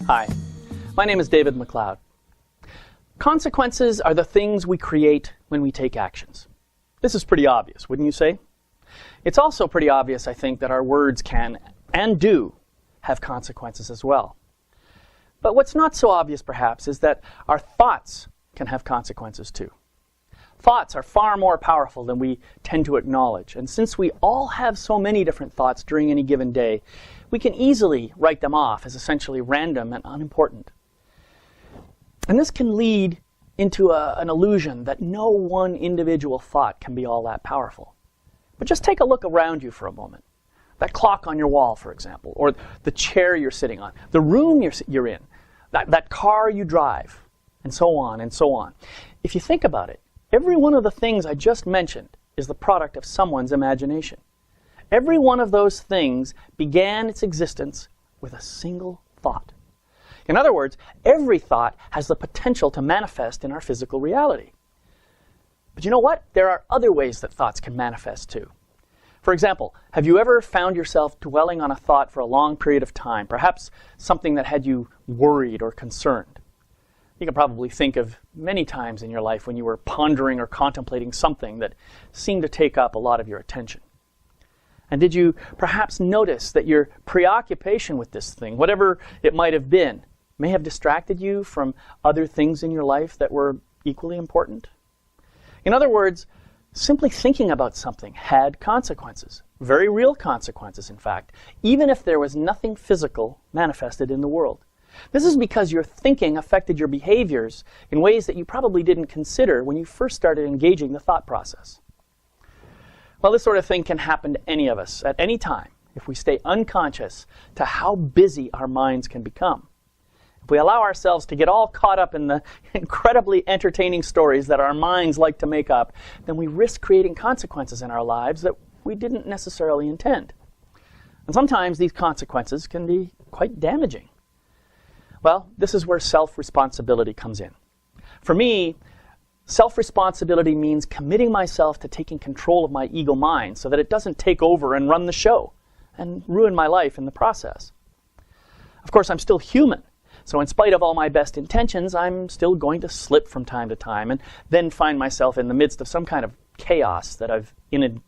Hi, my name is David McLeod. Consequences are the things we create when we take actions. This is pretty obvious, wouldn't you say? It's also pretty obvious, I think, that our words can and do have consequences as well. But what's not so obvious, perhaps, is that our thoughts can have consequences too. Thoughts are far more powerful than we tend to acknowledge. And since we all have so many different thoughts during any given day, we can easily write them off as essentially random and unimportant. And this can lead into an illusion that no one individual thought can be all that powerful. But just take a look around you for a moment. That clock on your wall, for example, or the chair you're sitting on, the room you're in, that car you drive, and so on and so on. If you think about it, every one of the things I just mentioned is the product of someone's imagination. Every one of those things began its existence with a single thought. In other words, every thought has the potential to manifest in our physical reality. But you know what? There are other ways that thoughts can manifest too. For example, have you ever found yourself dwelling on a thought for a long period of time, perhaps something that had you worried or concerned? You can probably think of many times in your life when you were pondering or contemplating something that seemed to take up a lot of your attention. And did you perhaps notice that your preoccupation with this thing, whatever it might have been, may have distracted you from other things in your life that were equally important? In other words, simply thinking about something had consequences, very real consequences, in fact, even if there was nothing physical manifested in the world. This is because your thinking affected your behaviors in ways that you probably didn't consider when you first started engaging the thought process. Well, this sort of thing can happen to any of us at any time if we stay unconscious to how busy our minds can become. If we allow ourselves to get all caught up in the incredibly entertaining stories that our minds like to make up, then we risk creating consequences in our lives that we didn't necessarily intend. And sometimes these consequences can be quite damaging. Well, this is where self-responsibility comes in. For me, self-responsibility means committing myself to taking control of my ego mind so that it doesn't take over and run the show and ruin my life in the process. Of course, I'm still human. So in spite of all my best intentions, I'm still going to slip from time to time and then find myself in the midst of some kind of chaos that I've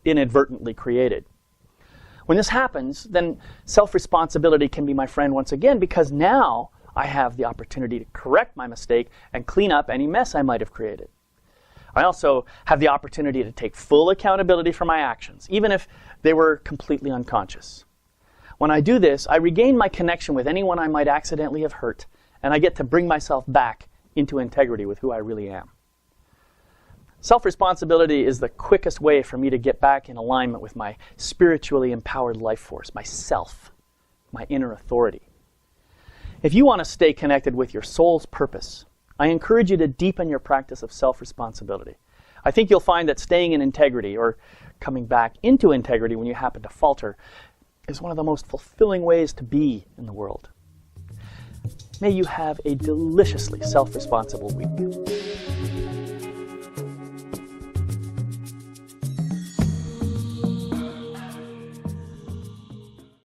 inadvertently created. When this happens, then self-responsibility can be my friend once again, because now I have the opportunity to correct my mistake and clean up any mess I might have created. I also have the opportunity to take full accountability for my actions, even if they were completely unconscious. When I do this, I regain my connection with anyone I might accidentally have hurt, and I get to bring myself back into integrity with who I really am. Self-responsibility is the quickest way for me to get back in alignment with my spiritually empowered life force, my self, my inner authority. If you want to stay connected with your soul's purpose, I encourage you to deepen your practice of self-responsibility. I think you'll find that staying in integrity, or coming back into integrity when you happen to falter, is one of the most fulfilling ways to be in the world. May you have a deliciously self-responsible week.